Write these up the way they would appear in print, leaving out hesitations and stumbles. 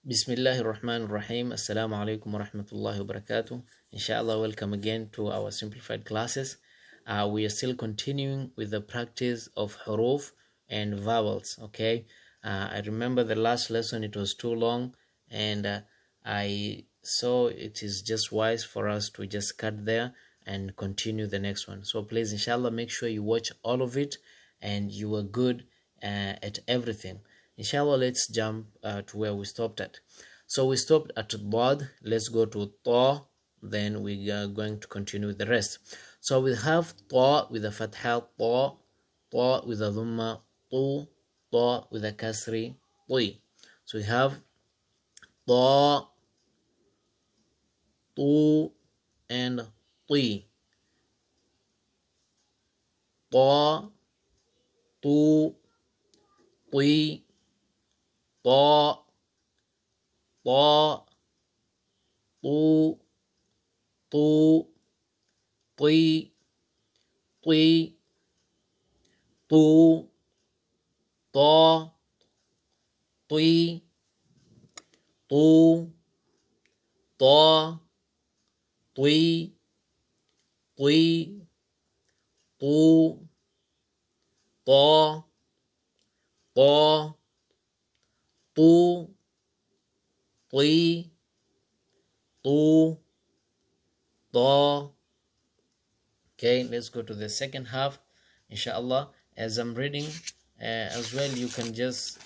Bismillahir Rahmanir Rahim. Assalamu alaikum wa rahmatullahi wa barakatuh. Inshallah, welcome again to our simplified classes. We are still continuing with the practice of huruf and vowels. Okay, I remember the last lesson, it was too long, and I saw it is just wise for us to just cut there and continue the next one. So please, inshallah, make sure you watch all of it and you are good at everything. Inshallah, let's jump to where we stopped at. So we stopped at Bad. Let's go to Ta. Then we are going to continue with the rest. So we have Ta with a Fatha, Ta, Ta with a Dhamma, Tu, Ta with a Kasri, Ti. So we have Ta, Tu, and Ti. Ta, Tu, Ti, Ta, Ta, Tu, Tu, Ti, Ti, Tu, Ta, Ti, Tu, Ta, Ti, Ti, Tu, Ta, Ta, Tu, Ti, Tu, Ta. Okay, let's go to the second half, inshallah. As I'm reading as well, you can just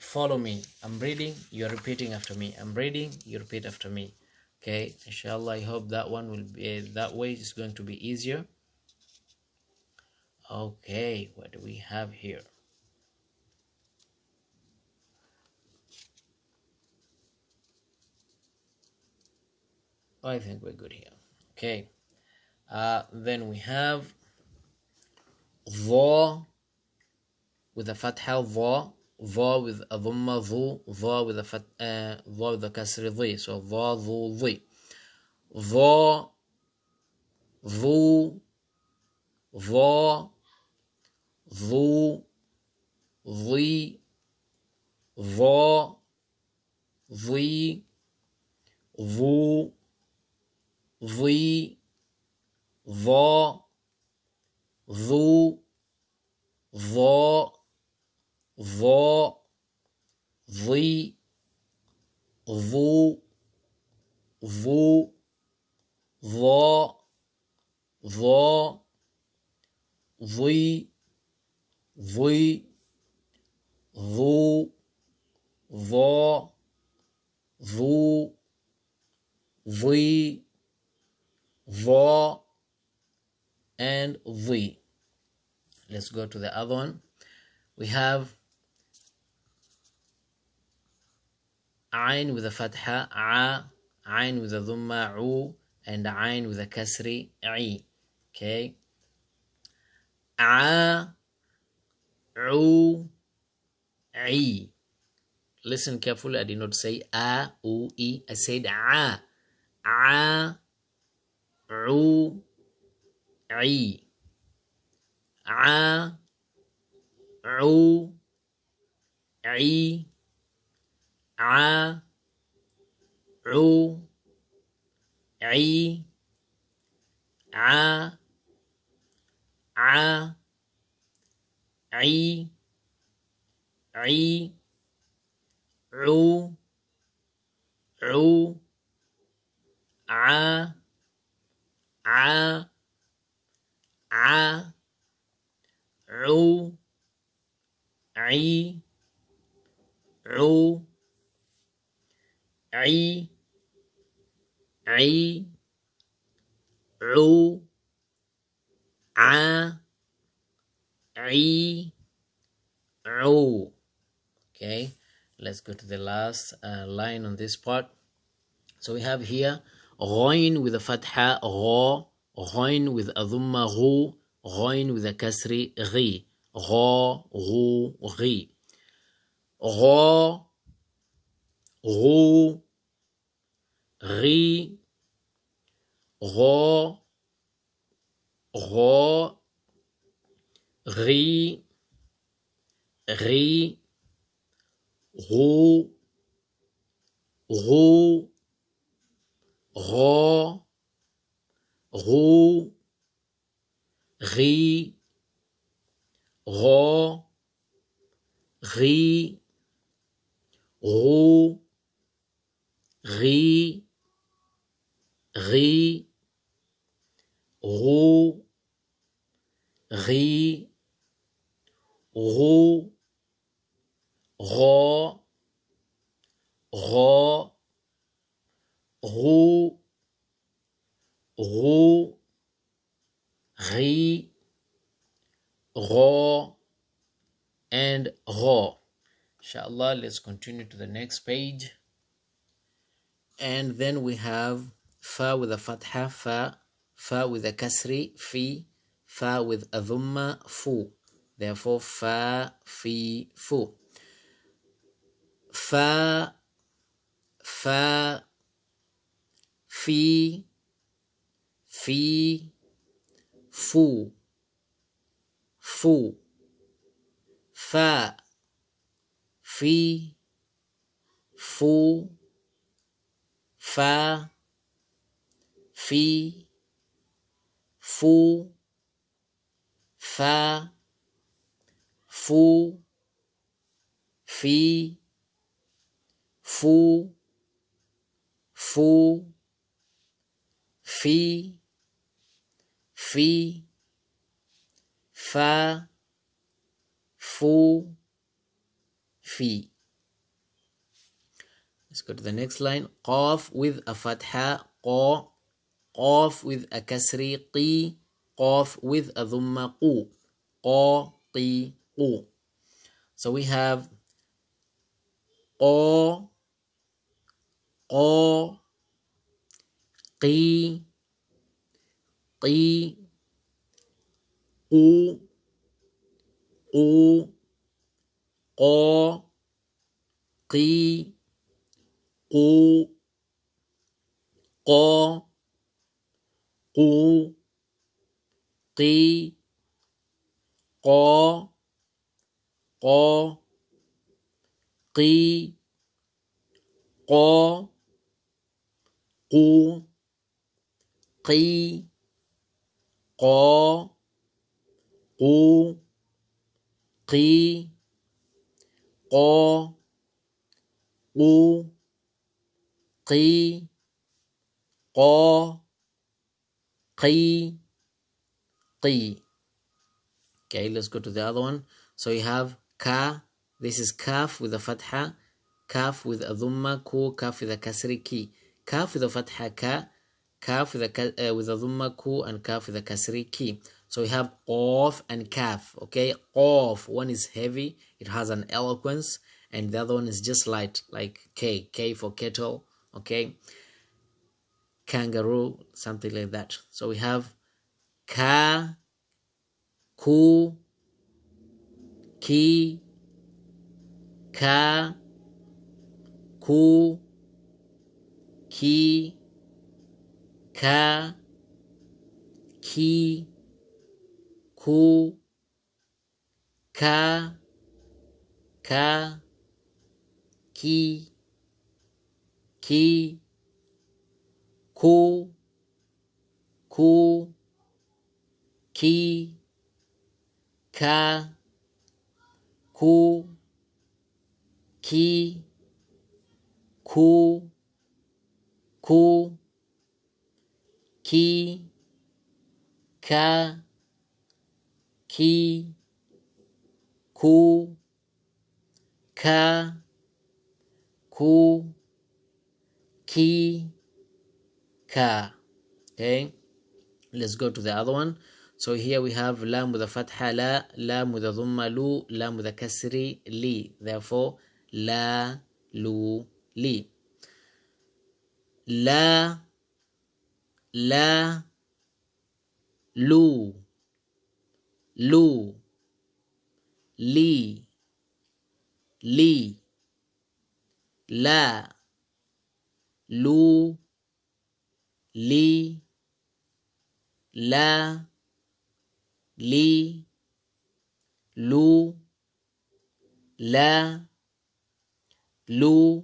follow me. I'm reading, you're repeating after me. I'm reading, you repeat after me. Okay, inshallah, I hope that one will be that way. It's going to be easier. Okay, what do we have here? I think we're good here. Okay, then we have Dha with a Fatha, Dha, Dha with a Dhamma, Dhu, Dha with a Dha with a Kasri, Dhi. So Dha, Dhu, Dhi. Dha, Dhu, Dha, Dhu, Dhi, Dha, Dhi, Dhu, Dhi, Dha, Dhu, Dha, Dha, Dhi, Dhu, Dhu, Dha, Dha, Dhi, Dhi, Dhu, Dha, Dhu, Dhi, Dha, and Dhi. Let's go to the other one. We have Ain with a Fatha, A, Ain with a Dhamma, U, and Ain with a Kasri, I. Okay. A, U, I. Listen carefully, I did not say A, U, I. I said A. A, U, I. A, U, I. A, U, I. A, I. I, U, U, A, U, I, U, I, U, A, I, U. Okay, let's go to the last line on this part. So we have here Ghain with a Fatha, Gha, Ghain with a Dhamma, Ghu, Ghain with a Kasri, Ghi, Gha, Ghu, Ghi. Gha, Ghu, Ghi, Gha, Gha, Ghi, Ghi, Ghu, غو غو غو غي غو غي غو غي غي غو غي غو غو غو غو غو غي غو and غو. Inshallah, let's continue to the next page. And then we have fa with a fatha, fa with a kasri, fi, fa with a dhamma, fu. Therefore, fa, fi, fu. Fa, fa, fi, fi, fu, fu. Fa, fi, fu, fa, fi, fu, fa, fu, fi, fu, fu, fi, fi, fa, fu, fi. Let's go to the next line. Qaf with a fatha, qa. Qaf with a kasri, qi. Qaf with a dhamma, qu. Qa, qi, qu. So we have qa, qa, qi, qi, qu, qu, qa, qi, qu, qa, qu, qi, qa, qa, qi, qa, qu, qi, qa, qu, qi, qa, qu, qi, qa, qi, qi. Okay, let's go to the other one. So you have ka. This is kaf with a fatha, kaf with a dhamma, ku, kaf with a kasri, ki. Kaf with a fatha, ka, kaf with a dhamma, ku, and kaf with a kasri, ki. So we have qaf and kaf. Okay, qaf, one is heavy, it has an eloquence, and the other one is just light, like K. K for kettle. Okay, kangaroo, something like that. So we have ka, ku, ki, ka, ku, ki, ka, ki, ku, ka, ki, ku, ki, ka, ku, ki, ki, ka, ki, ka, ki, ka. Okay, let's go to the other one. So here we have lam with a fatha, la, lam with a dhamma, lu, lam with a kasri, li. Therefore, la, lu, li. La, la, lu, lu, li, li, la, lu, li, la, li, lu, la, lu,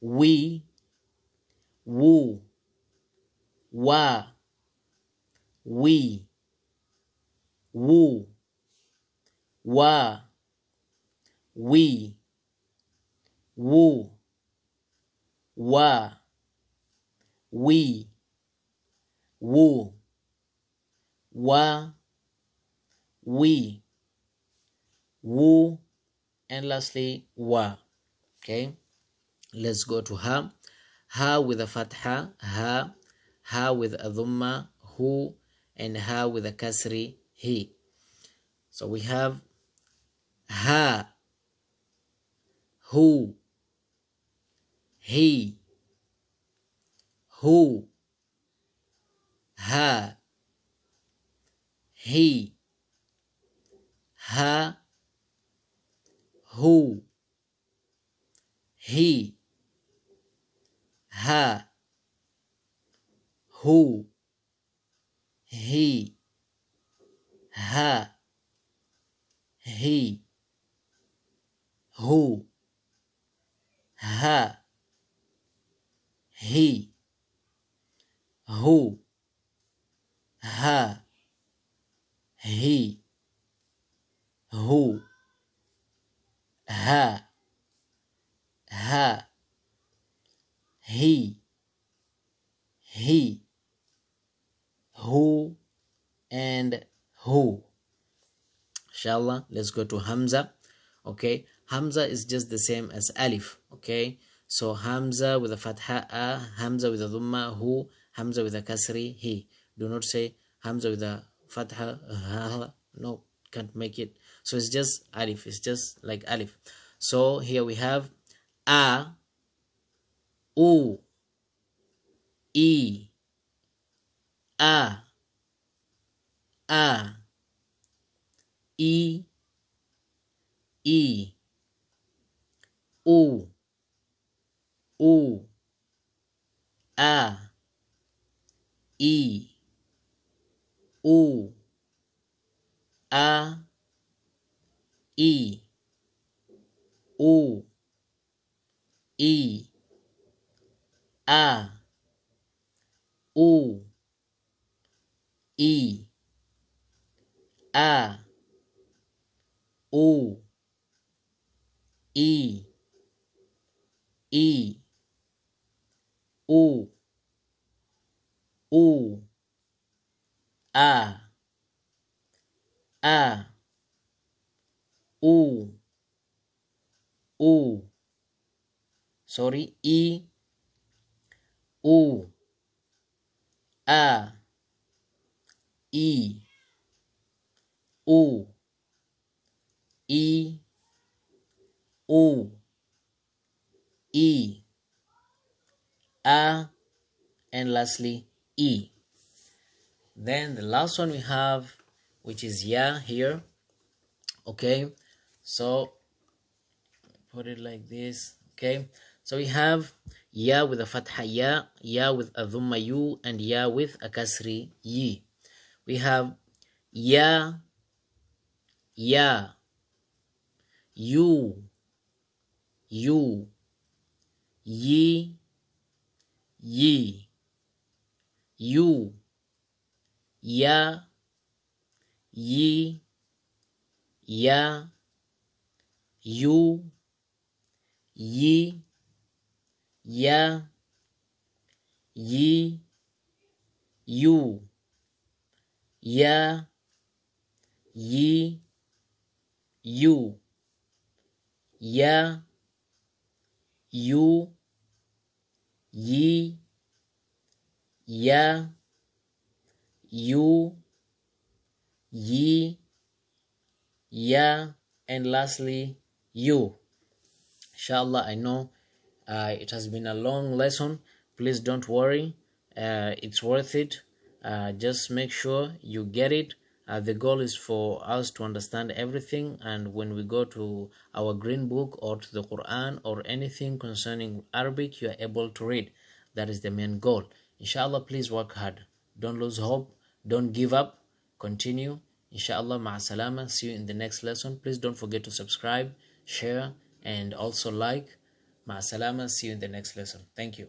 we, woo, wa, we, woo, wa, we, woo, wa, we, woo, wa, we, woo, and lastly wa. Okay, let's go to ha. Ha with a fatha, ha with a dhamma, hu, and ha with a kasri, he. So we have ha, hu, he, who, ha, he, ha, who, he, ha, who, he, ha, he, who, ha, he, who, ha, he, who, ha, he, who, and who. Inshallah, let's go to Hamza. Okay, Hamza is just the same as Alif. Okay, so Hamza with a fatha, Hamza with a dhamma, hu, Hamza with a kasri, he. Do not say Hamza with a fatha, no, can't make it. So it's just Alif, it's just like Alif. So here we have a, u, e, a, e, u, a, e, u, a, e, u, a, u, a, u, u, a, sorry, e, u, a, e, u, a, and lastly e. Then the last one we have, which is ya here. Okay, so put it like this. Okay, so we have ya with a fatha ya with a dhamma yu, and ya with a kasri yi. We have ya, you, yi, you, ya, yi, ya, you, yi, ya, yi, you, ya, yi, you, ya, you, yi, ya, you, yi, ya, and lastly you. Inshallah, I know it has been a long lesson. Please don't worry, it's worth it. Just make sure you get it. The goal is for us to understand everything, and when we go to our green book or to the Quran or anything concerning Arabic, you are able to read. That is the main goal. Inshallah, please work hard. Don't lose hope. Don't give up. Continue. Inshallah, ma'asalama. See you in the next lesson. Please don't forget to subscribe, share, and also like. Ma'asalama. See you in the next lesson. Thank you.